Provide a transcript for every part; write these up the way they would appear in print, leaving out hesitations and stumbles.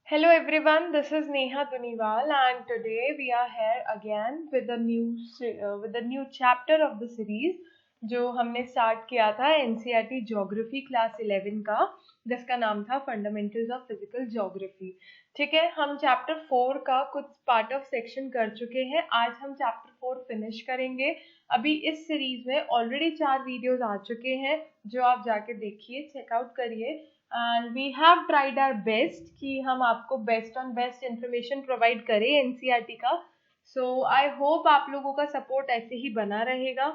Hello everyone, this is Neha Tuniwal and today we are here again with a new chapter of the series जो हमने start किया था NCERT geography class 11 का, जिसका नाम था फंडामेंटल्स ऑफ फिजिकल ज्योग्राफी। ठीक है, हम चैप्टर 4 का कुछ पार्ट ऑफ सेक्शन कर चुके हैं। आज हम चैप्टर 4 फिनिश करेंगे। अभी इस सीरीज में ऑलरेडी 4 वीडियोस आ चुके हैं जो आप जाके देखिए, चेकआउट करिए। And we have tried our best कि हम आपको best on best information provide करें एनसीईआरटी का। सो आई होप आप लोगों का सपोर्ट ऐसे ही बना रहेगा।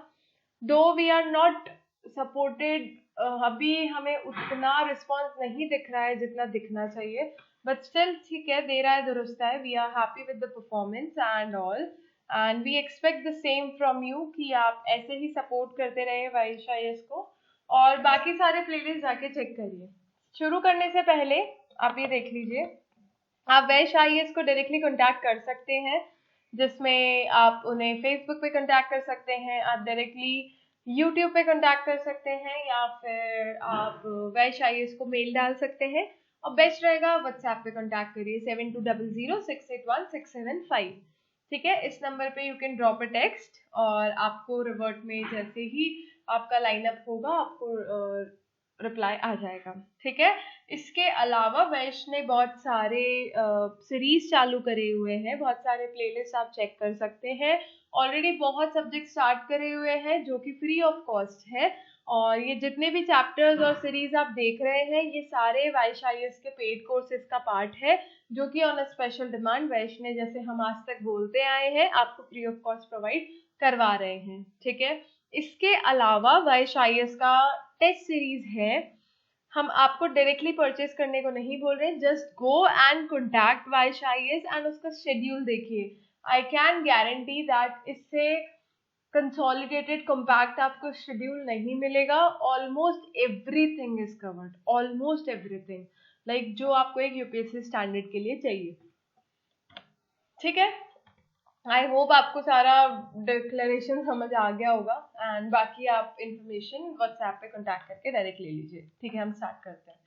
दो वी आर नॉट सपोर्टेड, अभी हमें उतना रिस्पॉन्स नहीं दिख रहा है जितना दिखना चाहिए, बट स्टिल ठीक है, दे रहा है दुरुस्त है। We are happy with the performance and all, and we expect the same from you कि आप ऐसे ही सपोर्ट करते रहे वाईएस को, और बाकी सारे प्लेलिस्ट जाके चेक करिए। शुरू करने से पहले आप ये देख लीजिए, आप वैश आईएएस को डायरेक्टली कांटेक्ट कर सकते हैं, जिसमें आप उन्हें फेसबुक पे कांटेक्ट कर सकते हैं, आप डायरेक्टली यूट्यूब पे कांटेक्ट कर सकते हैं, या फिर आप वैश आईएएस को मेल डाल सकते हैं, और बेस्ट रहेगा व्हाट्सएप पे कांटेक्ट करिए 7200681675। ठीक है, इस नंबर पे you can drop a text और आपको रिवर्ट में जैसे ही आपका लाइनअप होगा आपको रिप्लाई आ जाएगा। ठीक है, इसके अलावा वैश ने बहुत सारे सीरीज चालू करे हुए हैं, बहुत सारे प्लेलिस्ट आप चेक कर सकते हैं। ऑलरेडी बहुत सब्जेक्ट स्टार्ट करे हुए हैं जो कि फ्री ऑफ कॉस्ट है, और ये जितने भी चैप्टर्स और सीरीज आप देख रहे हैं ये सारे वैश आईएएस के पेड कोर्सेज का पार्ट है, जो कि ऑन अ स्पेशल डिमांड वैश ने, जैसे हम आज तक बोलते आए हैं, आपको फ्री ऑफ कॉस्ट प्रोवाइड करवा रहे हैं। ठीक है, इसके अलावा वैश आईएएस का टेस्ट सीरीज है, हम आपको डायरेक्टली परचेज करने को नहीं बोल रहे, just go and contact Vaish IAS and उसका शेड्यूल देखिए। आई कैन गारंटी दैट इससे कंसोलिडेटेड कॉम्पैक्ट आपको शेड्यूल नहीं मिलेगा। Almost everything is covered, almost everything, like जो आपको एक यूपीएससी स्टैंडर्ड के लिए चाहिए। ठीक है, आई होप आपको सारा डिक्लेरेशन समझ आ गया होगा, एंड बाकी आप इंफॉर्मेशन व्हाट्सएप पे कांटेक्ट करके डायरेक्ट ले लीजिए। ठीक है, हम स्टार्ट करते हैं।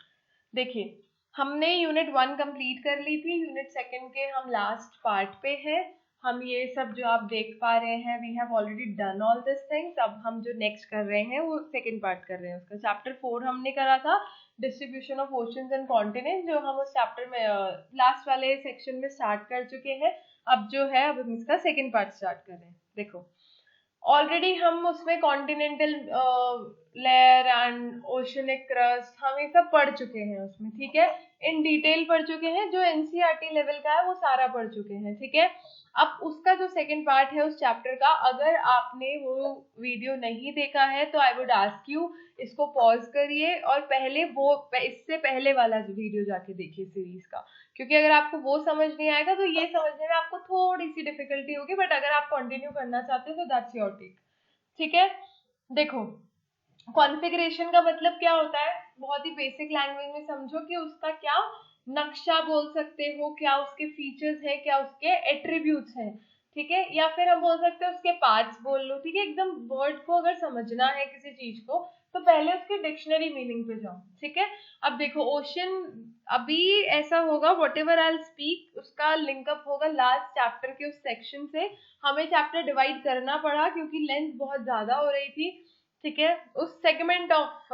देखिए, हमने यूनिट 1 कंप्लीट कर ली थी, यूनिट 2 के हम लास्ट पार्ट पे हैं। हम ये सब जो आप देख पा रहे हैं, we have already done all this things. अब हम जो नेक्स्ट कर रहे हैं वो सेकंड पार्ट कर रहे हैं उसका। चैप्टर 4 हमने करा था distribution of oceans and continent, जो हम उस चैप्टर में लास्ट वाले सेक्शन में स्टार्ट कर चुके हैं। अब जो है, अब हम इसका सेकंड पार्ट स्टार्ट कर रहे हैं। देखो, ऑलरेडी हम उसमें continental layer and oceanic crust हम ये सब पढ़ चुके हैं उसमें। ठीक है, इन डिटेल पढ़ चुके हैं, जो एनसीईआरटी लेवल का है वो सारा पढ़ चुके हैं। ठीक है, अब उसका जो सेकंड पार्ट है उस चैप्टर का, अगर आपने वो वीडियो नहीं देखा है तो आई वुड आस्क यू, इसको पॉज करिए और पहले वो इससे पहले वाला वीडियो जाके देखिए सीरीज का, क्योंकि अगर आपको वो समझ नहीं आएगा तो ये समझने में आपको थोड़ी सी डिफिकल्टी होगी, बट अगर आप कंटिन्यू करना चाहते हो तो दैट्स योर टेक। ठीक है, देखो, कॉन्फ़िगरेशन का मतलब क्या होता है, बहुत ही बेसिक लैंग्वेज में समझो कि उसका क्या नक्शा बोल सकते हो, क्या उसके फीचर्स है, क्या उसके एट्रीब्यूट्स हैं। ठीक है, या फिर हम बोल सकते हैं उसके पार्ट्स बोल लो। ठीक है, एकदम वर्ड को अगर समझना है किसी चीज को तो पहले उसके डिक्शनरी मीनिंग पे जाओ। ठीक है, अब देखो, ओशन अभी ऐसा होगा, वट एवर आई स्पीक उसका लिंकअप होगा लास्ट चैप्टर के उस सेक्शन से। हमें चैप्टर डिवाइड करना पड़ा क्योंकि लेंथ बहुत ज्यादा हो रही थी। ठीक है, उस सेगमेंट ऑफ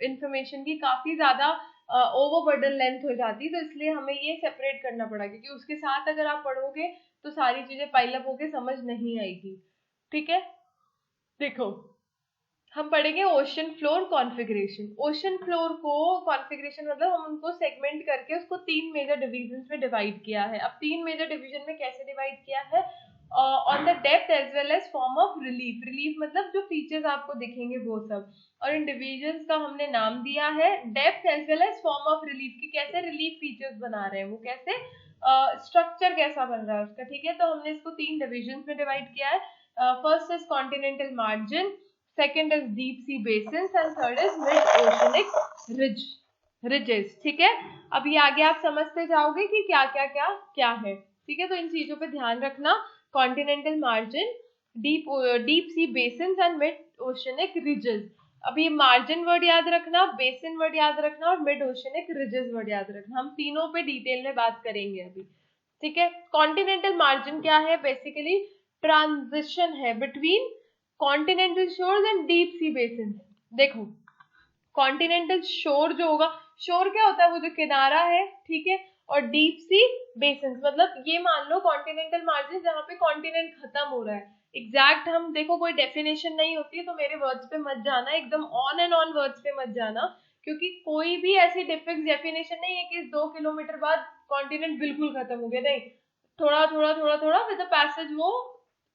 इंफॉर्मेशन की काफी ज्यादा ओवरबर्डन लेंथ हो जाती, तो इसलिए हमें ये सेपरेट करना पड़ा, क्योंकि उसके साथ अगर आप पढ़ोगे तो सारी चीजें पाइलअप होके समझ नहीं आएगी। ठीक है, देखो, हम पढ़ेंगे ocean floor configuration. Ocean floor को कॉन्फ़िगरेशन मतलब हम उनको सेगमेंट करके उसको 3 मेजर डिविजन्स में डिवाइड किया है। अब 3 मेजर डिवीजन में कैसे डिवाइड किया है, on the depth as well as form of relief. Relief मतलब जो फीचर्स आपको दिखेंगे वो सब, और इन डिविजन्स का हमने नाम दिया है depth as well as form of relief, की कैसे रिलीफ फीचर्स बना रहे हैं वो, कैसे स्ट्रक्चर कैसा बन रहा है उसका। ठीक है, तो हमने इसको 3 डिविजन्स में डिवाइड किया है। First is continental margin, second is deep sea basins and third is mid oceanic ridges। ठीक है, अब ये आगे आप समझते जाओगे कि क्या क्या क्या क्या है। ठीक है, तो इन चीजों पे ध्यान रखना, continental margin, deep sea basins and mid oceanic ridges. अभी मार्जिन वर्ड याद रखना, बेसिन वर्ड याद रखना और मिड ओशनिक रिजेस वर्ड याद रखना। हम तीनों पे डिटेल में बात करेंगे अभी, ठीक है। कॉन्टिनेंटल मार्जिन क्या है? बेसिकली ट्रांजिशन है between continental shores and deep sea basin. देखो कॉन्टिनेंटल शोर जो होगा, शोर क्या होता है? वो जो किनारा है, ठीक है, और डीप सी बेसिन मतलब ये मान लो कॉन्टिनेंटल मार्जिन जहाँ पे कॉन्टिनेंट खत्म हो रहा है। एग्जैक्ट हम देखो कोई डेफिनेशन नहीं होती है, तो मेरे वर्ड्स पे मत जाना, एकदम ऑन एंड ऑन वर्ड्स पे मत जाना, क्योंकि कोई भी ऐसी फिक्स डेफिनेशन नहीं है कि 2 किलोमीटर बाद कॉन्टिनेंट बिल्कुल खत्म हो गया, नहीं, थोड़ा थोड़ा थोड़ा थोड़ा विद द पैसेज वो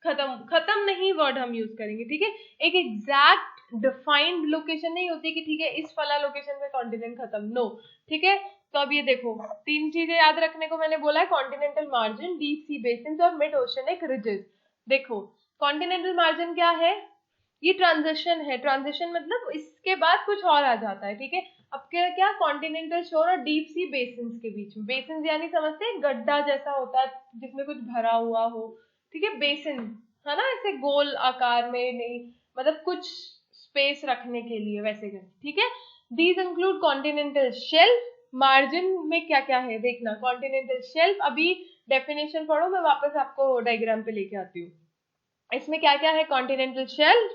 खत्म नहीं वर्ड हम यूज करेंगे, ठीक है। एक एग्जैक्ट डिफाइंड लोकेशन नहीं होती कि ठीक है इस फला लोकेशन में कॉन्टिनेंट खत्म, नो, ठीक है। तो अब ये देखो 3 चीजें याद रखने को मैंने बोला है, continental margin, deep sea basin और मिड ओशनिक रिजेस। देखो कॉन्टिनेंटल मार्जिन क्या है? ये ट्रांजिशन है, ट्रांजिशन मतलब इसके बाद कुछ और आ जाता है, ठीक है। अब क्या कॉन्टिनेंटल शोर और डीप सी बेसिन के बीच में, बेसिन यानी समझते हैं गड्ढा जैसा होता है जिसमें कुछ भरा हुआ हो, ठीक है, बेसिन है ना, ऐसे गोल आकार में नहीं, मतलब कुछ स्पेस रखने के लिए वैसे कर, ठीक है। These include continental shelf. Margin में क्या क्या है देखना, कॉन्टिनेंटल शेल्फ, अभी डेफिनेशन पढ़ो, मैं वापस आपको डायग्राम पे लेके आती हूँ। इसमें क्या क्या है? Continental shelf,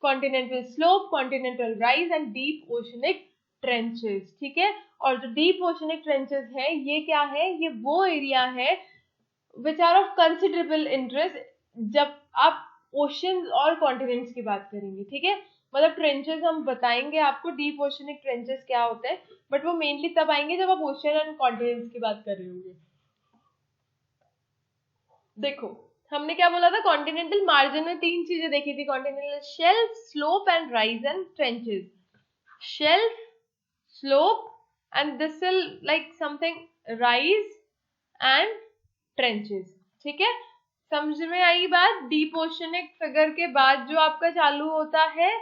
continental slope, continental rise and deep oceanic trenches, ठीक है। और जो डीप ओशनिक ट्रेंचेस है ये क्या है? ये वो एरिया है which are of considerable interest जब आप ओशन और कॉन्टिनेंट्स की बात करेंगे, ठीक है। मतलब ट्रेंचेस हम बताएंगे आपको, डीप ओशनिक ट्रेंचेस क्या होते हैं, बट वो मेनली तब आएंगे जब आप ओशन एंड कॉन्टिनेंट्स की बात कर रहे होंगे। देखो हमने क्या बोला था, कॉन्टिनेंटल मार्जिन में 3 चीजें देखी थी, continental shelf, slope and rise and trenches. Shelf, slope and this will like something rise and trenches, ठीक है। समझ में आई बात? डीप ओशनिक फिगर के बाद जो आपका चालू होता है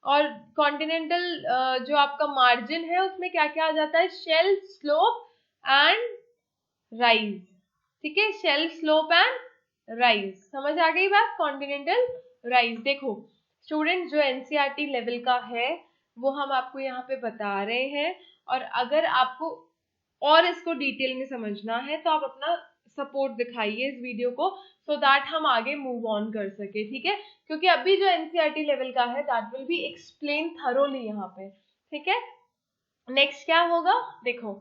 और कॉन्टिनेंटल जो आपका मार्जिन है उसमें क्या क्या आ जाता है? शेल्फ, स्लोप एंड राइज, ठीक है, शेल्फ, स्लोप एंड राइज। समझ आ गई बात? Continental rise. देखो स्टूडेंट जो एनसीईआरटी लेवल का है वो हम आपको यहाँ पे बता रहे हैं, और अगर आपको और इसको डिटेल में समझना है तो आप अपना सपोर्ट दिखाइए इस वीडियो को, सो दैट हम आगे मूव ऑन कर सके, ठीक है। क्योंकि अभी जो एनसीईआरटी लेवल का है that will be explain thoroughly यहाँ पे, ठीक है। नेक्स्ट क्या होगा? देखो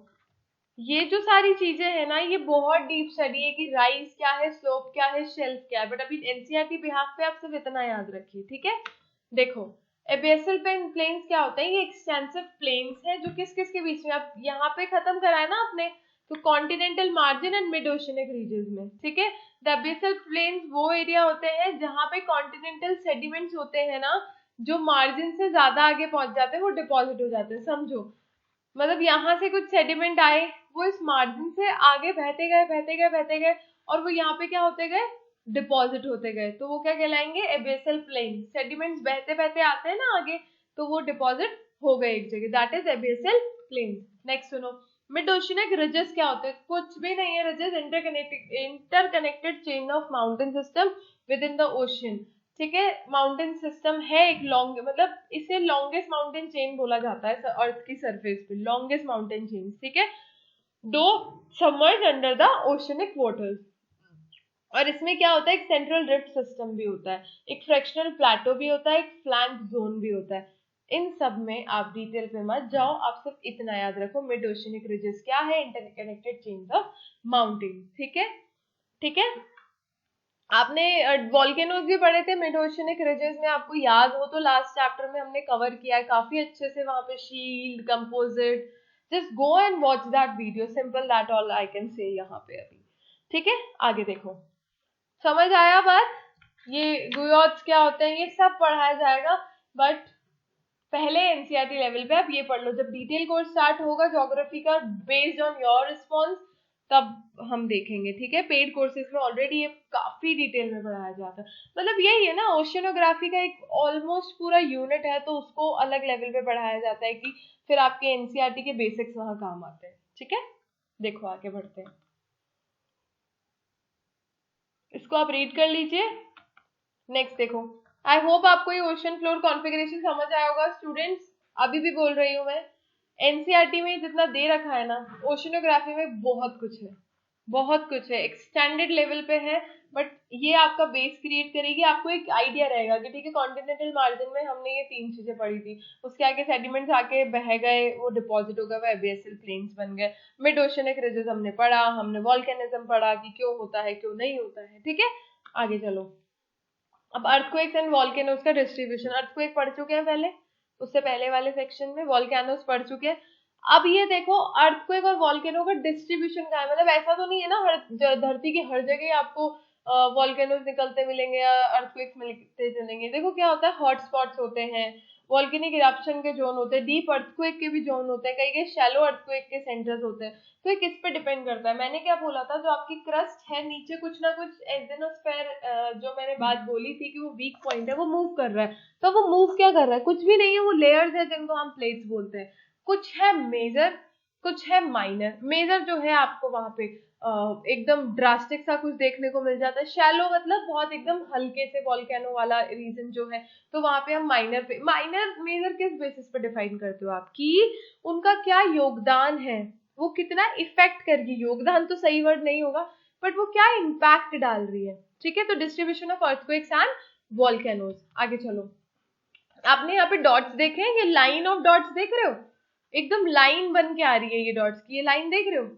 ये जो सारी चीजें है ना ये बहुत डीप स्टडी है कि राइज क्या है, स्लोप क्या है, शेल्फ क्या है, बट अभी एनसीईआरटी बिहाफ पे आप सिर्फ इतना याद रखिए, ठीक है। देखो एबेसल प्लेन्स क्या होते हैं? ये एक्सटेंसिव प्लेन्स है जो किस किस के बीच में, आप यहाँ पे खत्म करा है ना आपने, तो continental margin and mid oceanic region में, ठीक है। द एबेसल प्लेन्स वो एरिया होते हैं जहाँ पे कॉन्टिनेंटल सेडिमेंट्स होते हैं ना, जो मार्जिन से ज्यादा आगे पहुंच जाते हैं, वो डिपॉजिट हो जाते हैं, समझो। मतलब यहाँ से कुछ सेडिमेंट आए, वो इस मार्जिन से आगे बहते गए बहते गए बहते गए, और वो यहाँ पे क्या होते गए? डिपॉजिट होते गए, तो वो क्या कहलाएंगे? Abyssal plane. सेडिमेंट्स बहते बहते आते हैं ना आगे, तो वो डिपॉजिट हो गए एक जगह, that is abyssal plain. Next सुनो, मिड ओशनिक रिजेस क्या होते हैं? कुछ भी नहीं है, ridges interconnected chain of mountain system within the ocean, ठीक है। माउंटेन सिस्टम है एक लॉन्ग, मतलब इसे लॉन्गेस्ट माउंटेन चेन बोला जाता है अर्थ की सरफेस पे, लॉन्गेस्ट माउंटेन चेन, ठीक है। दो submerge under the oceanic waters, और इसमें क्या होता है? एक सेंट्रल ड्रिफ्ट सिस्टम भी होता है, एक फ्रैक्शनल प्लेटो भी होता है, एक फ्लैंक जोन भी होता है। इन सब में आप डिटेल पे मत जाओ, आप सिर्फ इतना याद रखो, मिड ओशनिक रिजेस क्या है? इंटरकनेक्टेड चेन्स ऑफ माउंटेन, ठीक है, ठीक है। आपने वॉल्केनोज भी पढ़े थे मिड ओशनिक रिजेस में, आपको याद हो तो लास्ट चैप्टर में हमने कवर किया है काफी अच्छे से, वहां पे shield, composite, just go and watch that video, simple, that all I can say यहाँ पे अभी, ठीक है। आगे देखो, समझ आया बात? ये गुयोट्स क्या होते हैं ये सब पढ़ाया जाएगा, बट पहले एनसीईआरटी लेवल पे आप ये पढ़ लो, जब डिटेल कोर्स स्टार्ट होगा ज्योग्राफी का बेस्ड ऑन योर रिस्पॉन्स तब हम देखेंगे, ठीक है। पेड कोर्सेज में ऑलरेडी ये काफी डिटेल में पढ़ाया जाता है, मतलब यही है ना, ओशियनोग्राफी का एक ऑलमोस्ट पूरा यूनिट है, तो उसको अलग लेवल पे पढ़ाया जाता है कि फिर आपके एनसीईआरटी के बेसिक्स वहां काम आते हैं, ठीक है। देखो आगे बढ़ते हैं, इसको आप रीड कर लीजिए। नेक्स्ट देखो, आई होप आपको ये ओशन फ्लोर कॉन्फ़िगरेशन समझ आया होगा स्टूडेंट्स। अभी भी बोल रही हूँ मैं, एनसीईआरटी में जितना दे रखा है ना, ओशनोग्राफी में बहुत कुछ है, बहुत कुछ है, एक्सटेंडेड लेवल पे है। बट ये आपका बेस क्रिएट करेगी, आपको एक आइडिया रहेगा कि ठीक है कॉन्टिनेंटल मार्जिन में हमने ये 3 चीजें पढ़ी थी, उसके आगे सेडिमेंट्स आके बह गए, वो डिपॉजिट हो गए, वो एबेसियल प्लेन्स बन गए, मिड ओशनिक रिजेस हमने पढ़ा, हमने वॉल्केनिज्म पढ़ा कि क्यों होता है क्यों नहीं होता है। ठीक है, आगे चलो। अब अर्थक्वेक्स एंड वॉल्केनोस का डिस्ट्रीब्यूशन, अर्थक्वेक पढ़ चुके हैं पहले, उससे पहले वाले सेक्शन में वॉल्केनोस पढ़ चुके हैं। अब ये देखो अर्थक्वेक और वॉल्केनो का डिस्ट्रीब्यूशन क्या है, मतलब ऐसा तो नहीं है ना हर धरती की हर जगह आपको वॉल्केनोस निकलते मिलेंगे या अर्थक्वेक्स मिलते चलेंगे। देखो क्या होता है, हॉटस्पॉट्स होते हैं, वॉल्केनिक इरप्शन के जोन होते हैं, डीप अर्थक्वेक के भी जोन होते हैं, कई कई शैलो अर्थक्वेक के सेंटर्स होते हैं। तो ये किस पे डिपेंड करता है, मैंने क्या बोला था, जो आपकी क्रस्ट है नीचे कुछ ना कुछ एग्जिनोस्फेयर, जो मैंने बात बोली थी कि वो वीक पॉइंट है, वो मूव कर रहा है। तो वो मूव क्या कर रहा है, कुछ भी नहीं है, वो लेयर्स है जिनको हम प्लेट्स बोलते हैं। कुछ है मेजर, कुछ है माइनर। मेजर जो है आपको वहां पे एकदम ड्रास्टिक सा कुछ देखने को मिल जाता है, शैलो मतलब बहुत एकदम हल्के से वॉल्केनो वाला रीजन जो है, तो वहां पे हम माइनर पे, माइनर मेजर किस बेसिस पे डिफाइन करते हो आप, कि उनका क्या योगदान है, वो कितना इफेक्ट करेगी, योगदान तो सही वर्ड नहीं होगा, बट वो क्या इम्पैक्ट डाल रही है। ठीक है, तो distribution of earthquakes and volcanoes. आगे चलो, आपने यहाँ पे डॉट्स देखे हैं, ये लाइन ऑफ डॉट्स देख रहे हो, एकदम लाइन बन के आ रही है ये डॉट्स की, ये लाइन देख रहे हो,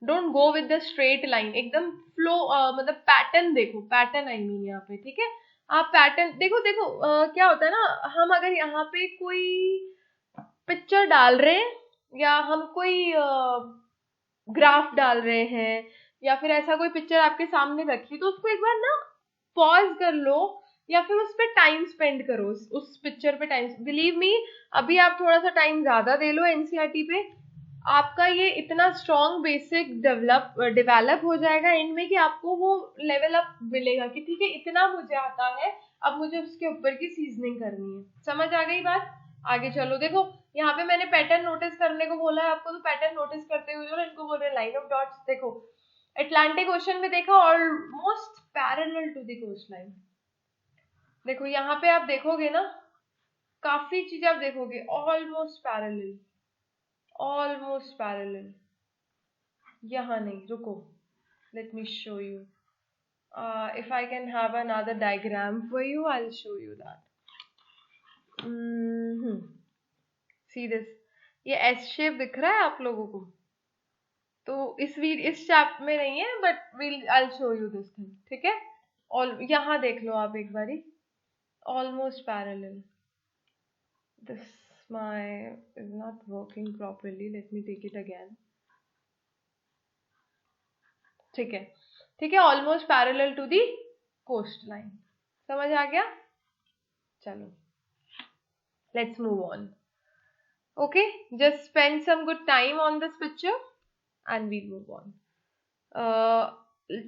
don't go with the straight line, एकदम फ्लो, मतलब पैटर्न देखो, पैटर्न आई मीन यहाँ पे। ठीक है, आप पैटर्न देखो, देखो क्या होता है ना, हम अगर यहाँ पे कोई पिक्चर डाल रहे हैं या हम कोई ग्राफ डाल रहे हैं या फिर ऐसा कोई पिक्चर आपके सामने रखी, तो उसको एक बार ना पॉज कर लो या फिर उस पर टाइम स्पेंड करो, उस पिक्चर पे टाइम, बिलीव मी अभी आप थोड़ा सा टाइम ज्यादा दे लो एनसीईआरटी पे, आपका ये इतना स्ट्रॉन्ग बेसिक डेवलप हो जाएगा एंड में कि आपको वो लेवल अप मिलेगा कि ठीक है इतना मुझे आता है, अब मुझे उसके ऊपर की सीजनिंग करनी है। समझ आ गई बात? आगे चलो, देखो यहाँ पे मैंने पैटर्न नोटिस करने को बोला है आपको, तो पैटर्न नोटिस करते हुए जो ना, इनको बोल रहे हैं लाइन ऑफ डॉट्स। देखो अटलांटिक ओशन में देखा, almost parallel to the coastline. देखो यहाँ पे आप देखोगे ना, काफी चीजें आप देखोगे ऑलमोस्ट पैरेलल, ऑलमोस्ट पैरेलल। यहाँ नहीं, रुको, let me show you. If I can have another diagram for you, I'll show you that. See this, ये S shape दिख रहा है आप लोगों को? तो इस चैप में नहीं है, but I'll show you this thing. ठीक है, और यहाँ देख लो आप एक बारी, almost parallel. This my is not working properly. Let me take it again. ठीक है, ठीक है, almost parallel to the coastline. समझ आ गया? चलो let's move on. Okay, just spend some good time on this picture and we'll move on.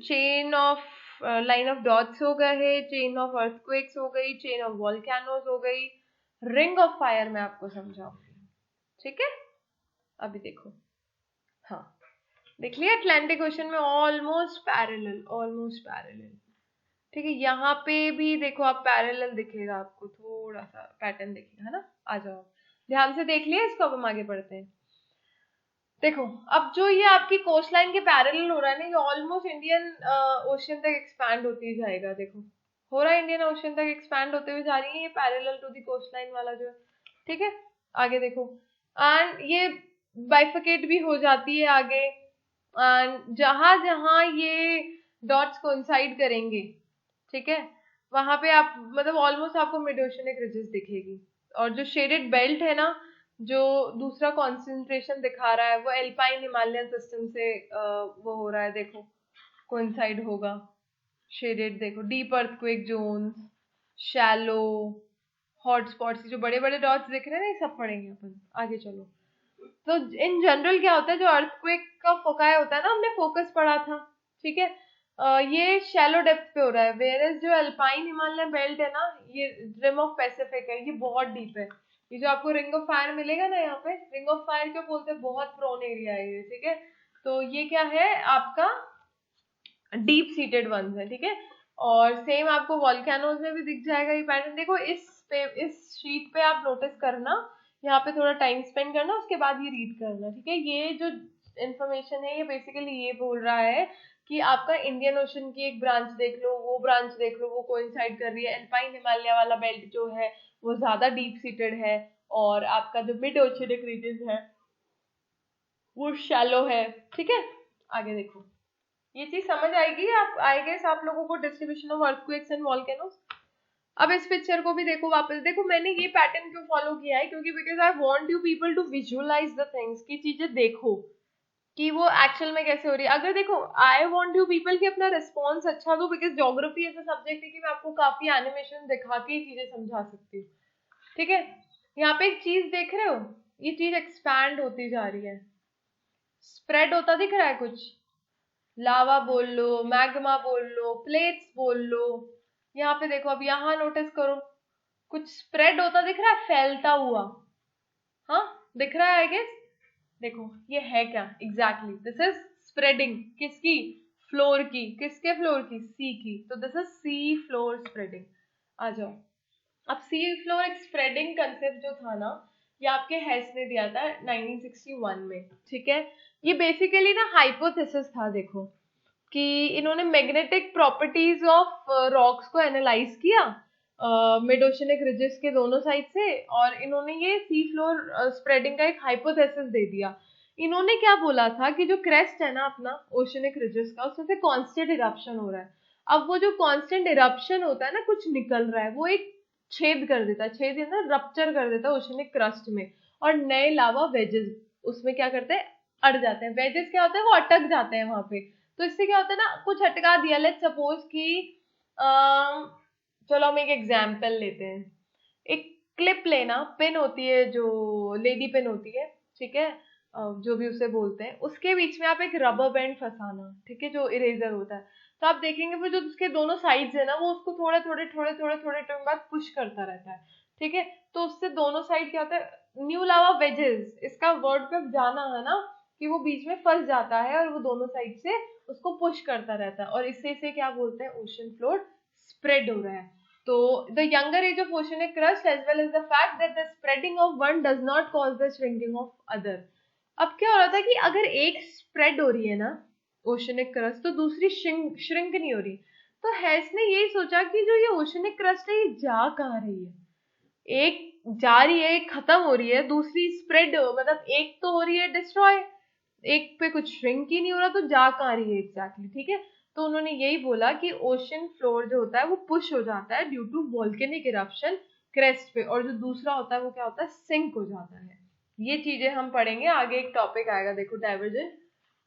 Chain of line of dots हो गए, चेन ऑफ अर्थक्वेक्स हो गई, चेन ऑफ वॉल्केनोज हो गई, रिंग ऑफ फायर मैं आपको समझाऊंगी। ठीक है, अभी देखो, हाँ देख लिया, अटलांटिक ओशन में ऑलमोस्ट पैरेलल, ऑलमोस्ट पैरेलल। ठीक है, यहाँ पे भी देखो आप पैरेलल दिखेगा आपको, थोड़ा सा पैटर्न दिखेगा, है ना? आ जाओ, ध्यान से देख लिया इसको, अब हम आगे बढ़ते हैं। देखो अब जो ये आपकी कोस्ट लाइन के पैरेलल हो रहा है ना, ये ऑलमोस्ट इंडियन ओशन तक एक्सपैंड होती जाएगा। देखो हो रहा है, इंडियन ओशन तक एक्सपैंड होते हुए जा रही है ये parallel to the coastline वाला जो है। ठीक है, आगे देखो, एंड ये बाइफिकेट भी हो जाती है आगे, एंड जहां जहां ये डॉट्स कोइंसाइड करेंगे, ठीक है, वहां पे आप मतलब ऑलमोस्ट आपको मिड ओशनिक रिजेस दिखेगी। और जो शेडेड बेल्ट है ना, जो दूसरा कॉन्सेंट्रेशन दिखा रहा है, वो एल्पाइन हिमालयन सिस्टम से वो हो रहा है, देखो कोइंसाइड होगा। शेडेड देखो, deep earthquake zones, shallow, hotspots, जो बड़े बड़े डॉट्स दिख रहे हैं ना, ये सब पढ़ेंगे अपन। आगे चलो, तो इन जनरल क्या होता है, जो अर्थक्वेक का फोकाई होता है ना, हमने फोकस पढ़ा था। ठीक है, ये शैलो डेप्थ पे हो रहा है, वेयरएज जो अल्पाइन हिमालयन बेल्ट है ना, ये रिम ऑफ पैसिफिक है, ये बहुत डीप है। ये जो आपको रिंग ऑफ फायर मिलेगा ना, यहाँ पे रिंग ऑफ फायर क्यों बोलते हैं, बहुत प्रोन एरिया है ये। ठीक है, तो ये क्या है आपका डीप सीटेड वंस है। ठीक है, और सेम आपको वॉल्केनोज में भी दिख जाएगा ये पैटर्न। देखो इस शीट पे आप नोटिस करना, यहाँ पे थोड़ा टाइम स्पेंड करना, उसके बाद ये रीड करना, ठीक है। ये जो इन्फॉर्मेशन है ये बेसिकली ये बोल रहा है कि आपका इंडियन ओशन की एक ब्रांच देख लो, वो ब्रांच देख लो, वो कोइंसाइड कर रही है। अल्पाइन हिमालय वाला बेल्ट जो है वो ज्यादा डीप सीटेड है, और आपका जो मिड ओशियनिक रीजन है वो शैलो है, ठीक है। आगे देखो, ये चीज समझ आएगी आप, आई गेस आप लोगों को, distribution of earthquakes and volcanoes. अब इस पिक्चर को भी देखो वापस, देखो मैंने ये पैटर्न क्यों फॉलो किया है, क्योंकि because I want you people to visualise the things, की चीजें देखो कि वो एक्चुअल में कैसे हो रही है। अगर देखो आई वांट यू पीपल की अपना रिस्पॉन्स अच्छा दो, बिकॉज ज्योग्राफी ऐसा सब्जेक्ट है कि मैं आपको काफी एनिमेशन दिखा के ये चीजें समझा सकती हूँ, ठीक है। यहाँ पे एक चीज देख रहे हो, ये चीज एक्सपैंड होती जा रही है, स्प्रेड होता दिख रहा है कुछ, लावा बोल लो, मैग्मा बोल लो, प्लेट्स बोल लो। यहाँ पे देखो, अब यहाँ नोटिस करो, कुछ स्प्रेड होता दिख रहा है, फैलता हुआ, हाँ दिख रहा है आई गेस। देखो ये है क्या एग्जैक्टली, दिस इज स्प्रेडिंग, किसकी, फ्लोर की, किसके फ्लोर की, सी की, तो this is sea floor spreading. आ जाओ, अब सी फ्लोर एक स्प्रेडिंग कंसेप्ट जो था ना, ये आपके हेस ने दिया था 1961 में, ठीक है। ये बेसिकली ना हाइपोथेसिस था, देखो कि इन्होंने मैग्नेटिक प्रॉपर्टीज ऑफ रॉक्स को एनालाइज किया मिड ओशनिक रिजेस के दोनों साइड से, और इन्होंने ये सी फ्लोर स्प्रेडिंग का एक हाइपोथेसिस दे दिया। इन्होंने क्या बोला था कि जो क्रेस्ट है ना अपना ओशनिक रिजेस का, उसमें से कांस्टेंट इरप्शन हो रहा है। अब वो जो कांस्टेंट इरप्शन होता है ना, कुछ निकल रहा है, वो एक छेद कर देता है, छेद ना रप्चर कर देता है ओशनिक क्रस्ट में, और नए लावा वेजेस उसमें क्या करते हैं, अड़ जाते हैं। वेजेस क्या होता है, वो अटक जाते हैं वहां पे। तो इससे क्या होता है ना, कुछ अटका दिया, लेट्स सपोज कि चलो हम एक एग्जाम्पल लेते हैं। एक क्लिप लेना, पिन होती है जो लेडी पिन होती है, ठीक है, जो भी उसे बोलते हैं, उसके बीच में आप एक रबर बैंड फंसाना, ठीक है, जो इरेजर होता है। तो आप देखेंगे वो जो उसके दोनों साइड्स है ना, वो उसको थोड़े थोड़े थोड़े थोड़े थोड़े टाइम बाद पुश करता रहता है, ठीक है। तो उससे दोनों साइड क्या होता है, न्यू लावा वेजेस, इसका वर्ड पे जाना है ना, कि वो बीच में फंस जाता है और वो दोनों साइड से उसको पुश करता रहता है, और इससे इसे क्या बोलते हैं, ओशन फ्लोर स्प्रेड हो रहा है। तो the younger age of oceanic crust as well as the fact that the spreading of one does not cause the shrinking of other. अब क्या हो रहा था कि अगर एक स्प्रेड हो रही है ना ओशनिक क्रस्ट, तो दूसरी श्रिंक नहीं हो रही। तो हेस ने यही सोचा कि जो ये ओशनिक क्रस्ट है ये जा कहाँ रही है, एक जा रही है, एक खत्म हो रही है, दूसरी स्प्रेड, मतलब एक तो हो रही है डिस्ट्रॉय, एक पे कुछ श्रिंक ही नहीं हो रहा, तो जा कहाँ रही है एग्जैक्टली, ठीक है। तो उन्होंने यही बोला कि ओशन फ्लोर जो होता है वो पुश हो जाता है due to volcanic eruption crest पे, और जो दूसरा होता है वो क्या होता है, सिंक हो जाता है। ये चीजें हम पढ़ेंगे आगे, एक टॉपिक आएगा देखो, divergent,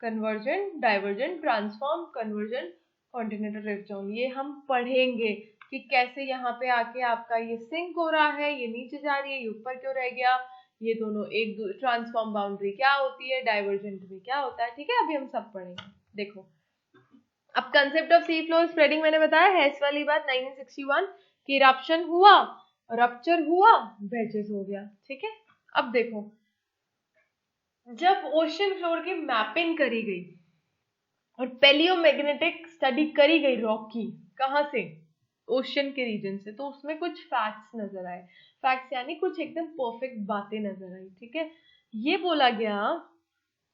convergent, divergent, transform, convergent, continental rift zone, ये हम पढ़ेंगे कि कैसे यहाँ पे आके आपका ये सिंक हो रहा है, ये नीचे जा रही है, ये ऊपर क्यों रह गया, ये दोनों एक ट्रांसफॉर्म बाउंड्री क्या होती है, डाइवर्जेंट में क्या होता है, ठीक है। अभी हम सब पढ़ेंगे, देखो। अब concept of C floor spreading मैंने बताया, हेस वाली बात 1961 की, इरप्शन हुआ, रप्चर हुआ, वेजेस हो गया, ठीक है। अब देखो, जब ओशन फ्लोर की मैपिंग करी गई और पैलियोमैग्नेटिक स्टडी करी गई रॉक की, कहां से, ओशन के रीजन से, तो उसमें कुछ फैक्ट्स नजर आए। फैक्ट्स यानी कुछ एकदम परफेक्ट बातें नजर आई, ठीक है। ये बोला गया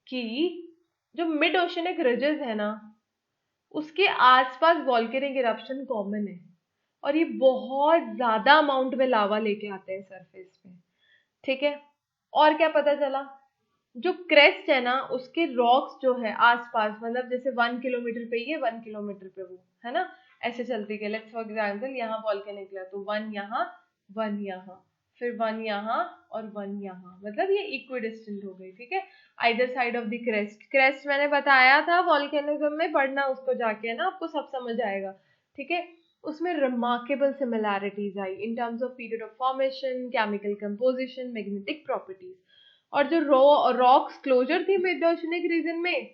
कि जो मिड ओशनिक रिजेस है ना, उसके आसपास वॉल्केनिक इरप्शन कॉमन है, और ये बहुत ज्यादा अमाउंट में लावा लेके आते हैं सरफेस पे, ठीक है। और क्या पता चला, जो क्रेस्ट है ना उसके रॉक्स जो है आसपास, मतलब जैसे 1 किलोमीटर पे ये 1 किलोमीटर पे वो है ना, ऐसे चलती गई। लेट्स फॉर एग्जांपल यहाँ वॉल्केनिक निकला तो 1 यहाँ, 1 यहाँ, फिर 1 यहाँ और 1 यहाँ, मतलब ये इक्विडिस्टेंट हो गई, ठीक है, either side of the crest. Crest मैंने बताया था वॉल्केनिज्म में पढ़ना, उसको जाके है ना, आपको सब समझ आएगा, ठीक है। उसमें remarkable similarities I in terms of period of formation, chemical composition, magnetic properties. और जो रॉक्स क्लोजर थी मिड ओशनिक रीजन में,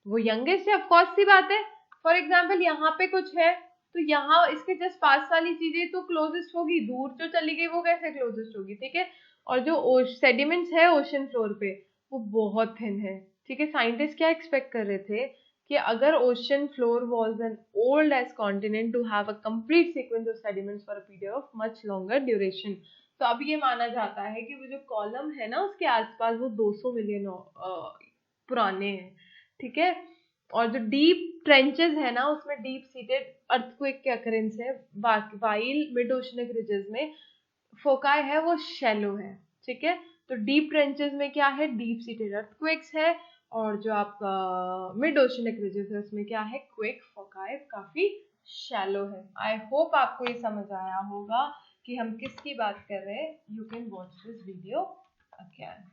वो यंगेस्ट है, ऑफकोर्स सी बात है। फॉर एग्जाम्पल यहाँ पे कुछ है, तो यहाँ इसके जस्ट पास वाली चीजें तो क्लोजेस्ट होगी, दूर जो चली गई वो कैसे क्लोजेस्ट होगी, ठीक है। और जो सेडिमेंट्स है ओशन फ्लोर पे वो बहुत थिन है, ठीक है। साइंटिस्ट क्या एक्सपेक्ट कर रहे थे कि अगर ocean floor was an old age continent to have a complete sequence of sediments for a period of much longer duration. तो अब ये माना जाता है कि वो जो कॉलम है ना उसके आसपास वो 200 मिलियन पुराने हैं, ठीक है। और जो डीप ट्रेंचेस है ना उसमें डीप सीटेड अर्थक्वेक के अकरेंस है, वाइल मिड ओशनिक रिजेस में फोकाई है वो शैलो है, ठीक है। तो डीप ट्रेंचेस में क्या है, डीप सीटेड अर्थक्वेक्स है, और जो आपका मिड ओशनिक रिजेस है उसमें क्या है, क्वेक फोकाई काफी शैलो है। आई होप आपको ये समझ आया होगा कि हम किसकी बात कर रहे हैं। You can watch this video again,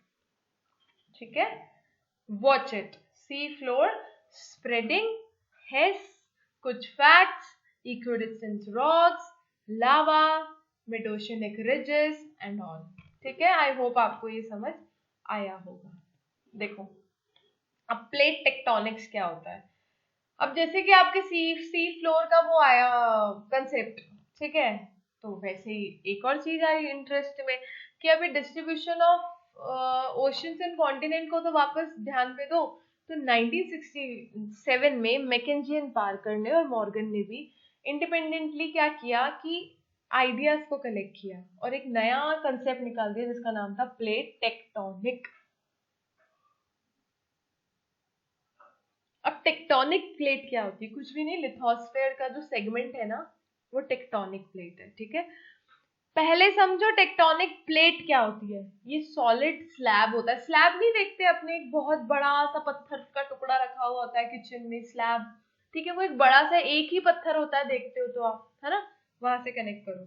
ठीक है। Watch it. Sea floor spreading, Hess, कुछ facts, equidistance rocks, lava, mid oceanic ridges and all, ठीक है। आई होप आपको ये समझ आया होगा। देखो अब प्लेट टेक्टोनिक्स क्या होता है। अब जैसे कि आपके सी फ्लोर का वो आया कंसेप्ट, ठीक है, तो वैसे ही एक और चीज आई इंटरेस्ट में कि अभी distribution of oceans and continent को तो वापस ध्यान पे दो। तो 1967 में मैकेंजी एंड पार्कर ने और मॉर्गन ने भी इंडिपेंडेंटली क्या किया कि आइडियाज को कलेक्ट किया और एक नया कंसेप्ट निकाल दिया जिसका नाम था प्लेट टेक्टोनिक। अब टेक्टोनिक प्लेट क्या होती है, कुछ भी नहीं, लिथोस्फेयर का जो सेगमेंट है ना वो टेक्टोनिक प्लेट है, ठीक है। पहले समझो टेक्टोनिक प्लेट क्या होती है। ये सॉलिड स्लैब होता है। स्लैब नहीं देखते अपने, एक बहुत बड़ा सा पत्थर का टुकड़ा रखा हुआ होता है किचन में, स्लैब, ठीक है। वो एक बड़ा सा एक ही पत्थर होता है, देखते हो तो आप, है ना, वहां से कनेक्ट करो।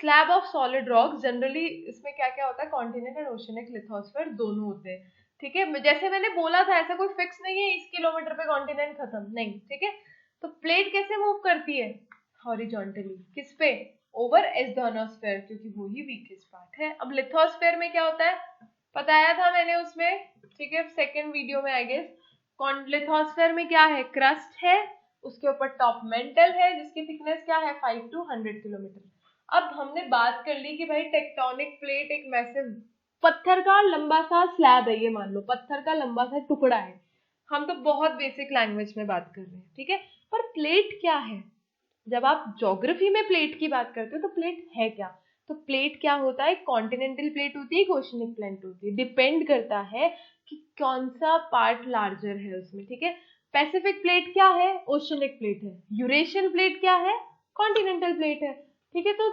Slab of solid rock, generally इसमें क्या क्या होता है, कॉन्टिनेंट एंड ओशनिक लिथोस्फेयर दोनों होते हैं, ठीक है। जैसे मैंने बोला था ऐसा कोई फिक्स नहीं है इस किलोमीटर पे कॉन्टिनेंट खत्म नहीं, ठीक है। तो प्लेट कैसे मूव करती है, हॉरिजॉन्टली, किस पे, ओवर एस्थोनोस्फेयर, क्योंकि वो ही वीकेस्ट पार्ट है। अब लिथोस्फेयर में क्या होता है, बताया था मैंने उसमें, ठीक है, सेकेंड वीडियो में आई गेस। लिथोस्फेयर में क्या है, क्रस्ट है, उसके ऊपर टॉप मेंटल है जिसकी थिकनेस क्या है 5 to 100 किलोमीटर। अब हमने बात कर ली कि भाई टेक्टोनिक प्लेट एक मैसिव पत्थर का लंबा सा स्लैब है, ये मान लो पत्थर का लंबा सा टुकड़ा है। हम तो बहुत बेसिक लैंग्वेज में बात कर रहे हैं, ठीक है। पर प्लेट क्या है, जब आप ज्योग्राफी में प्लेट की बात करते हो तो प्लेट है क्या। तो प्लेट क्या होता है, कॉन्टिनेंटल प्लेट होती है, एक ओशनिक प्लेट होती है, डिपेंड करता है कि कौन सा पार्ट लार्जर है उसमें, ठीक है। पैसिफिक प्लेट क्या है, ओशनिक प्लेट है। यूरेशियन प्लेट क्या है, कॉन्टिनेंटल प्लेट है, ठीक है। तो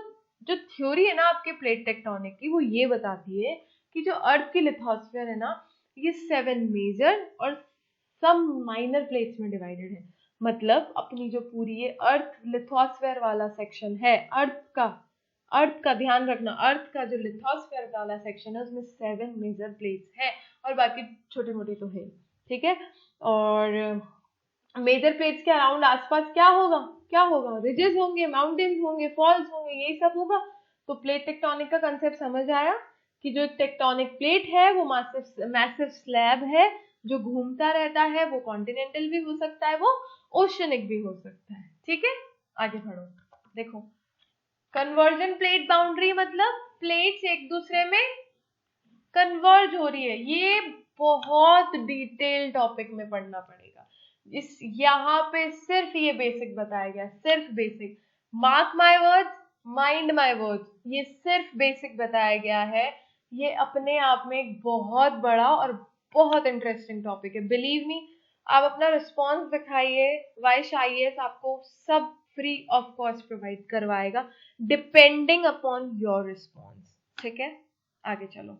जो थ्योरी है ना आपके प्लेट टेक्टोनिक की वो ये बताती है कि जो अर्थ की लिथोस्फेयर है ना ये 7 मेजर और सम माइनर प्लेट्स में डिवाइडेड है। मतलब अपनी जो पूरी ये अर्थ लिथोस्फेयर वाला सेक्शन है, अर्थ का ध्यान रखना, अर्थ का जो लिथोस्फेयर वाला सेक्शन है उसमें 7 मेजर प्लेट्स है और बाकी छोटे मोटे तो है, ठीक है। और मेजर प्लेट्स के अराउंड आसपास क्या होगा, रिजेस होंगे, माउंटेन्स होंगे, फॉल्स होंगे, यही सब होगा। तो प्लेट टेक्टोनिक का कंसेप्ट समझ आया कि जो टेक्टोनिक प्लेट है वो मैसिव स्लैब है जो घूमता रहता है, वो कॉन्टिनेंटल भी हो सकता है, वो ओशनिक भी हो सकता है, ठीक है। आगे बढ़ो, देखो कन्वर्जन प्लेट बाउंड्री मतलब प्लेट्स एक दूसरे में कन्वर्ज हो रही है। ये बहुत डिटेल टॉपिक में पढ़ना पड़ेगा, इस यहाँ पे सिर्फ ये बेसिक बताया गया, सिर्फ basic, mark my words, mind my words, ये सिर्फ बेसिक बताया गया है। ये अपने आप में एक बहुत बड़ा और बहुत इंटरेस्टिंग टॉपिक है, बिलीव मी। आप अपना रिस्पॉन्स दिखाइए, वाइश आईएएस आपको सब फ्री ऑफ कॉस्ट प्रोवाइड करवाएगा डिपेंडिंग अपॉन योर रिस्पॉन्स, ठीक है। आगे चलो,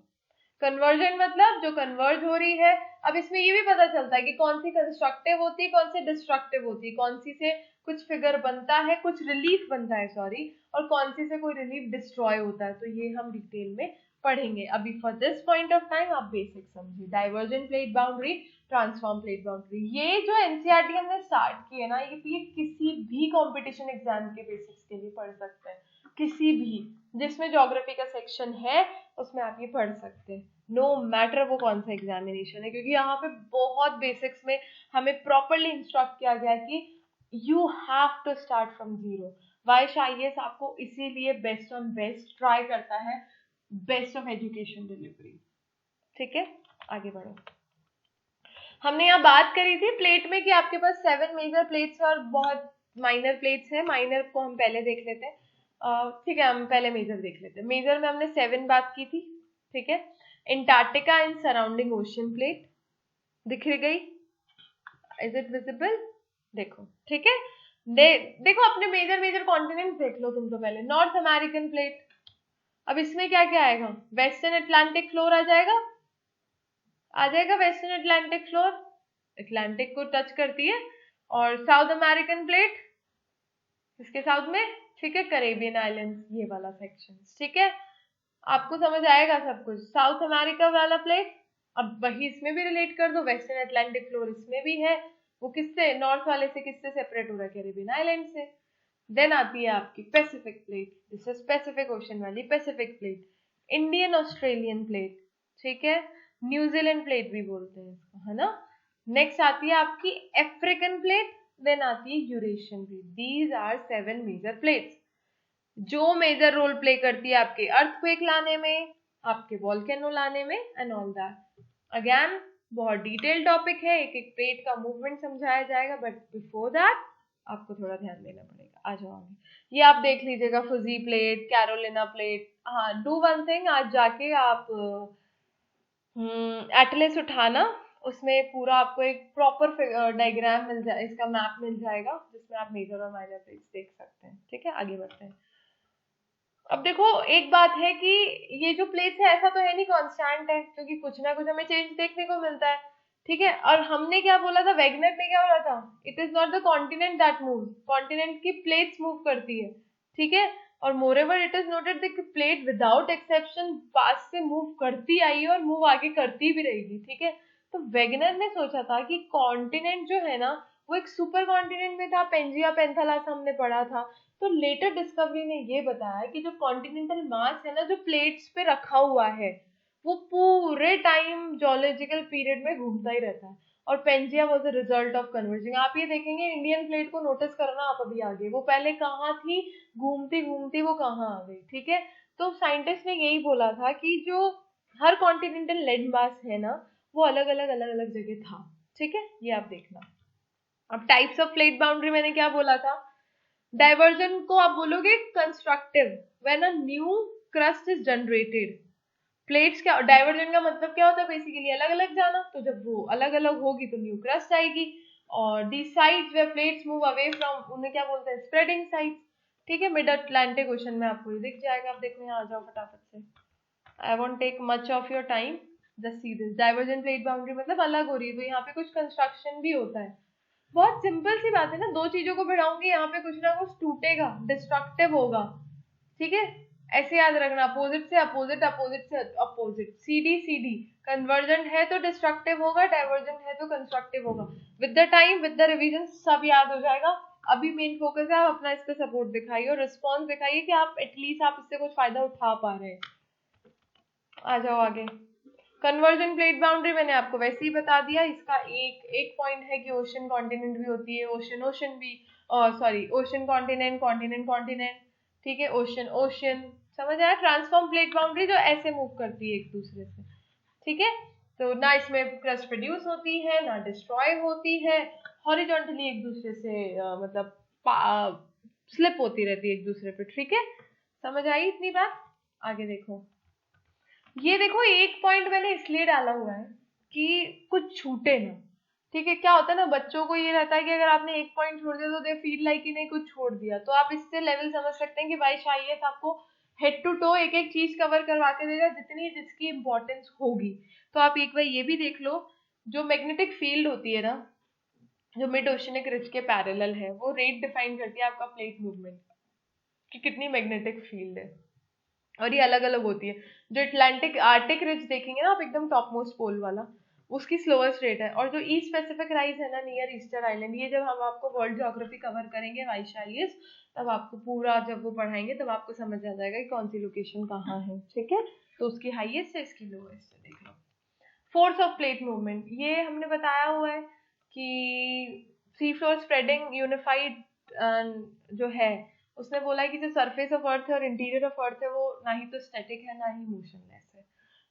कन्वर्जन मतलब जो कन्वर्ज हो रही है। अब इसमें ये भी पता चलता है कि कौन सी कंस्ट्रक्टिव होती है, कौन सी डिस्ट्रक्टिव होती है, कौन सी से कुछ फिगर बनता है, कुछ रिलीफ बनता है, सॉरी, और कौन सी से कोई रिलीफ डिस्ट्रॉय होता है। तो ये हम डिटेल में पढ़ेंगे। अभी for this point of time आप बेसिक समझिए, divergent plate boundary, transform plate boundary. ये जो एनसीईआरटी हमने स्टार्ट की है ना, ये किसी भी कॉम्पिटिशन एग्जाम के बेसिक्स के लिए पढ़ सकते हैं, किसी भी जिसमें ज्योग्राफी का सेक्शन है उसमें आप ये पढ़ सकते हैं, नो मैटर वो कौन सा एग्जामिनेशन है, क्योंकि यहाँ पे बहुत बेसिक्स में हमें प्रॉपरली इंस्ट्रक्ट किया गया कि you have to start from zero. Vaish IAS आपको इसीलिए बेस्ट ऑन बेस्ट ट्राई करता है, बेस्ट ऑफ एजुकेशन डिलीवरी, ठीक है। आगे बढ़ो, हमने यहाँ बात करी थी प्लेट में कि आपके पास 7 मेजर प्लेट्स और बहुत माइनर प्लेट्स है। माइनर को हम पहले देख लेते हैं, ठीक है, हम पहले मेजर देख लेते हैं। मेजर में हमने 7 बात की थी, ठीक है। Antarctica and surrounding ocean plate दिख गई, इज इट विजिबल? देखो, ठीक है। देखो अपने मेजर मेजर कॉन्टिनेंट देख लो तुम तो पहले। नॉर्थ अमेरिकन प्लेट, अब इसमें क्या क्या आएगा? वेस्टर्न अटलांटिक फ्लोर आ जाएगा, वेस्टर्न अटलांटिक फ्लोर अटलांटिक को टच करती है। और साउथ अमेरिकन प्लेट इसके साउथ में, ठीक है, करेबियन आइलैंड्स, ये वाला सेक्शन, ठीक है। आपको समझ आएगा सब कुछ। साउथ अमेरिका वाला प्लेट, अब वही इसमें भी रिलेट कर दो, वेस्टर्न अटलांटिक फ्लोर इसमें भी है, वो किससे, नॉर्थ वाले से किससे सेपरेट हो रहा है? कैरेबियन आइलैंड से। देन आती है आपकी पैसिफिक प्लेट, जिससे पैसिफिक ओशन वाली Pacific plate, Indian Australian plate, ठीक है, न्यूजीलैंड प्लेट भी बोलते हैं इसको, है ना। नेक्स्ट आती है आपकी अफ्रीकन प्लेट, देन आती है Eurasian plate. These are 7 major plates जो मेजर रोल प्ले करती है आपके अर्थक्वेक लाने में, आपके वॉल्केनो लाने में एंड ऑल दैट। अगेन बहुत डिटेल टॉपिक है, एक एक प्लेट का मूवमेंट समझाया जाएगा, बट बिफोर दैट आपको थोड़ा ध्यान देना पड़ेगा। आ जाओ आगे, ये आप देख लीजिएगा, फुजी प्लेट, कैरोलिना प्लेट। हाँ, डू वन थिंग, आज जाके आप एटलस उठाना, उसमें पूरा आपको एक प्रॉपर डायग्राम मिल जाए, इसका मैप मिल जाएगा, जिसमें आप मेजर और माइनर प्लेट्स देख सकते हैं, ठीक है। आगे बढ़ते हैं। अब देखो एक बात है कि ये जो प्लेस है ऐसा तो है नहीं कांस्टेंट है, क्योंकि कुछ ना कुछ हमें चेंज देखने को मिलता है, ठीक है। और हमने क्या बोला था, वेगनर ने क्या बोला था, it is not the continent that move, continent की प्लेट्स मूव करती है, ठीक है। और moreover it is noted the plate without exception पास से मूव करती आई और मूव आगे करती भी रहेगी, ठीक है। तो वेगनर ने सोचा था कि कॉन्टिनेंट जो है ना वो एक सुपर कॉन्टिनेंट में था, पेंजिया पेंथालास हमने पढ़ा था। तो लेटर डिस्कवरी ने ये बताया कि जो कॉन्टिनेंटल मास है ना, जो प्लेट्स पे रखा हुआ है, वो पूरे टाइम जोलॉजिकल पीरियड में घूमता ही रहता है। और Pangaea was the result of converging. आप ये देखेंगे इंडियन प्लेट को नोटिस करना आप अभी आगे, वो पहले कहाँ थी, घूमती घूमती वो कहाँ आ गई, ठीक है। तो साइंटिस्ट ने यही बोला था कि जो हर कॉन्टिनेंटल लैंड मास है ना, वो अलग अलग जगह था, ठीक है। ये आप देखना। अब टाइप्स ऑफ प्लेट बाउंड्री मैंने क्या बोला था, डाइवर्जन को आप बोलोगे constructive, when a new crust is generated. Plates क्या, डाइवर्जन का मतलब क्या होता है, बेसिकली अलग अलग जाना। तो जब वो अलग अलग होगी तो न्यू क्रस्ट आएगी। और the sides where plates move away from, उन्हें क्या बोलते हैं, स्प्रेडिंग साइड्स, ठीक है। मिड अटलांटिक ओशन में आपको ये दिख जाएगा। आप देखो यहाँ आ जाओ फटाफट से, I won't take much of your time, just see this. Divergent plate boundary मतलब अलग हो रही है, तो यहाँ पे कुछ कंस्ट्रक्शन भी होता है। बहुत सिंपल सी बात है ना, दो चीजों को भिड़ाऊंगी, यहाँ पे कुछ ना कुछ टूटेगा, डिस्ट्रक्टिव होगा, ठीक है। ऐसे याद रखना, अपोजिट से अपोजिट, अपोजिट से अपोजिट, सीडी सीडी। कन्वर्जेंट है तो डिस्ट्रक्टिव होगा, डाइवर्जेंट है तो कंस्ट्रक्टिव होगा। With the time, with the revision सब याद हो जाएगा। अभी मेन फोकस है आप अपना इस पे सपोर्ट दिखाइए और रिस्पॉन्स दिखाइए कि आप एटलीस्ट आप इससे कुछ फायदा उठा पा रहे हैं। आ जाओ आगे। कन्वर्जन प्लेट बाउंड्री मैंने आपको वैसे ही बता दिया। इसका एक पॉइंट है कि ओशन कॉन्टिनेंट भी होती है, ओशन ओशन भी, sorry ocean continent, continent continent, ठीक है, ओशन ओशन, समझ आया। ट्रांसफॉर्म प्लेट बाउंड्री जो ऐसे मूव करती है एक दूसरे से, ठीक है। तो ना इसमें क्रस्ट प्रोड्यूस होती है ना डिस्ट्रॉय होती है, हॉरिजॉन्टली एक दूसरे से मतलब स्लिप होती रहती है एक दूसरे पे, ठीक है। समझ आई इतनी बात? आगे देखो, ये देखो एक पॉइंट मैंने इसलिए डाला हुआ है कि कुछ छूटे ना, ठीक है। क्या होता है ना, बच्चों को ये रहता है कि अगर आपने एक पॉइंट छोड़ दिया तो दे फील लाइक कि नहीं कुछ छोड़ दिया। तो आप इससे लेवल समझ सकते हैं कि भाई शायद आपको हेड टू टो एक एक चीज कवर करवा के देगा जितनी जिसकी इंपॉर्टेंस होगी। तो आप एक बार ये भी देख लो, जो मैग्नेटिक फील्ड होती है ना, जो मिड ओशनिक रिज के पैरेलल है, वो रेट डिफाइन करती है आपका प्लेट मूवमेंट कि कितनी मैग्नेटिक फील्ड है। और ये अलग अलग होती है। जो अटलांटिक आर्टिक रिज देखेंगे ना आप, एकदम टॉप मोस्ट पोल वाला, उसकी स्लोएस्ट रेट है। और जो ईस्ट पैसिफिक राइज है ना नियर ईस्टर आइलैंड, ये जब हम आपको वर्ल्ड ज्योग्राफी कवर करेंगे वाइशाइस, तब आपको पूरा जब वो पढ़ाएंगे तब आपको समझ आ जाएगा कि कौन सी लोकेशन कहाँ है, ठीक है। तो उसकी हाईएस्ट है, इसकी लोएस्ट है, देख लो। फोर्स ऑफ प्लेट मूवमेंट, ये हमने बताया हुआ है कि सी फ्लोर स्प्रेडिंग यूनिफाइड जो है, उसने बोला है कि जो सरफेस ऑफ अर्थ है और इंटीरियर ऑफ अर्थ है वो ना ही तो स्टैटिक है ना ही मोशनलेस है,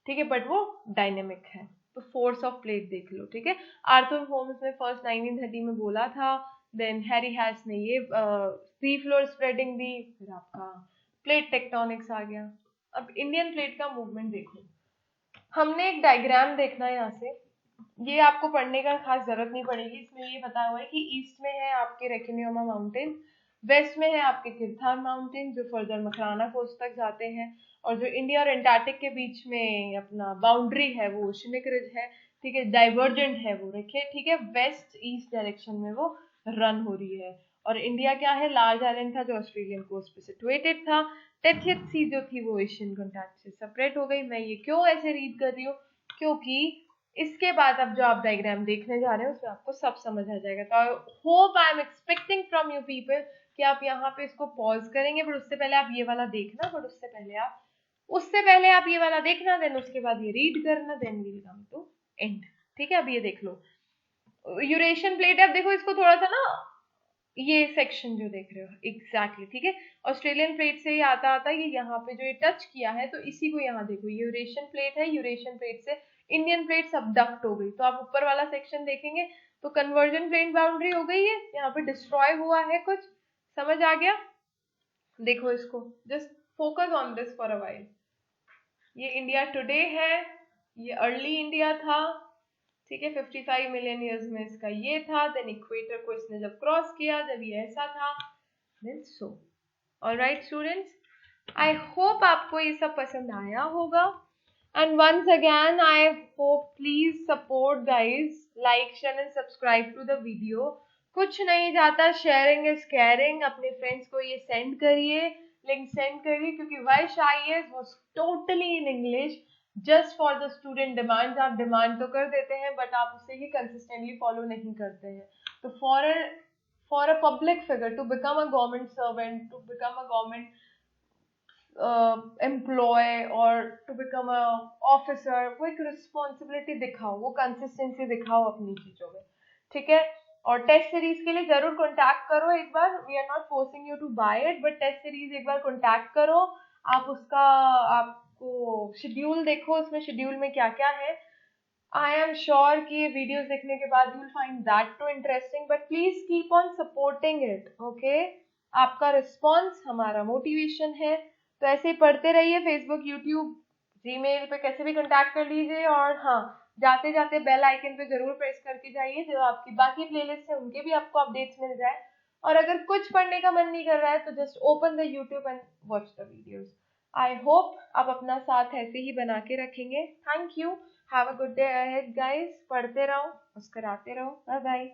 ठीक है, बट वो डायनेमिक है। तो फोर्स ऑफ प्लेट देख लो, ठीक है। आर्थर होम्स ने फर्स्ट 1930 में बोला था, देन हैरी हैस ने ये सी फ्लोर स्प्रेडिंग दी, फिर आपका प्लेट टेक्टोनिक्स आ गया। अब इंडियन प्लेट का मूवमेंट देखो, हमने एक डायग्राम देखना है यहाँ से, ये आपको पढ़ने का खास जरूरत नहीं पड़ेगी, इसमें ये बताया हुआ है कि ईस्ट में है आपके रेकिनियोमा माउंटेन, वेस्ट में है आपके किरथार माउंटेन जो फर्दर मकराना कोस्ट तक जाते हैं, और जो इंडिया और एंटार्क्टिक के बीच में अपना बाउंड्री है वो ओशनिक रिज है, ठीक है, डाइवर्जेंट है वो, रखे, ठीक है, वेस्ट ईस्ट डायरेक्शन में वो रन हो रही है। और इंडिया क्या है, लार्ज आइलैंड था जो ऑस्ट्रेलियन कोस्ट पे सिचुएटेड था। टेथियस सी जो थी वो एशियन कॉन्टिनेंट से सेपरेट हो गई। मैं ये क्यों ऐसे रीड कर रही हूँ, क्योंकि इसके बाद अब जो आप डायग्राम देखने जा रहे हैं उसमें आपको सब समझ आ जाएगा। तो I hope I am expecting from you people कि आप यहाँ पे इसको पॉज करेंगे, बट उससे पहले आप ये वाला देखना, बट उससे पहले आप ये वाला देखना, देन उसके बाद ये रीड करना, then we'll come to end, ठीक है। अब ये देख लो, यूरेशियन प्लेट है, अब देखो इसको थोड़ा सा ना, ये सेक्शन जो देख रहे हो एग्जैक्टली, ठीक है, ऑस्ट्रेलियन प्लेट से ही आता आता ये यहाँ पे जो ये टच किया है, तो इसी को यहाँ देखो, यूरेशियन प्लेट है, यूरेशियन प्लेट से इंडियन प्लेट सबडक्ट हो गई, तो आप ऊपर वाला सेक्शन देखेंगे तो कन्वर्जन प्लेन बाउंड्री हो गई है, यहाँ पे डिस्ट्रॉय हुआ है कुछ, समझ आ गया। देखो इसको, just focus on this for a while. ये इंडिया टुडे है, ये अर्ली इंडिया था, ठीक है, 55 मिलियन ईयर्स में इसका ये था, देन इक्वेटर को इसने जब क्रॉस किया जब ये ऐसा था, then so. Alright students, I hope आपको ये सब पसंद आया होगा, and once again I hope please support guys, like share and subscribe to the video. कुछ नहीं जाता, शेयरिंग इज केयरिंग, अपने फ्रेंड्स को ये सेंड करिए, लिंक सेंड करिए, क्योंकि Vaish IAS was totally in English just for the student demands. आप डिमांड तो कर देते हैं बट आप उसे ही कंसिस्टेंटली फॉलो नहीं करते हैं। तो for a public figure to become a government servant, to become a government employ or to become a officer, वो एक रिस्पॉन्सिबिलिटी दिखाओ, वो कंसिस्टेंसी दिखाओ अपनी चीजों में, ठीक है। और टेस्ट सीरीज के लिए जरूर कॉन्टैक्ट करो एक बार, we are not forcing you to buy it, but test series एक बार कॉन्टैक्ट करो, आप उसका आपको शेड्यूल देखो, उसमें शेड्यूल में क्या क्या है। आई एम श्योर कि ये वीडियोस देखने के बाद you will find that too interesting, but please keep on supporting it, okay. आपका रिस्पॉन्स हमारा मोटिवेशन है, तो ऐसे ही पढ़ते रहिए, फेसबुक, यूट्यूब, जीमेल पे कैसे भी कांटेक्ट कर लीजिए, और हाँ, जाते जाते बेल आइकन पे जरूर प्रेस करके जाइए, जो आपकी बाकी प्लेलिस्ट है उनके भी आपको अपडेट्स मिल जाए। और अगर कुछ पढ़ने का मन नहीं कर रहा है तो just open the YouTube and watch the videos. I hope आप अपना साथ ऐसे ही बना के रखेंगे। Thank you, have a good day ahead guys, पढ़ते रहो, मुस्कुराते रहो, बाय बाय।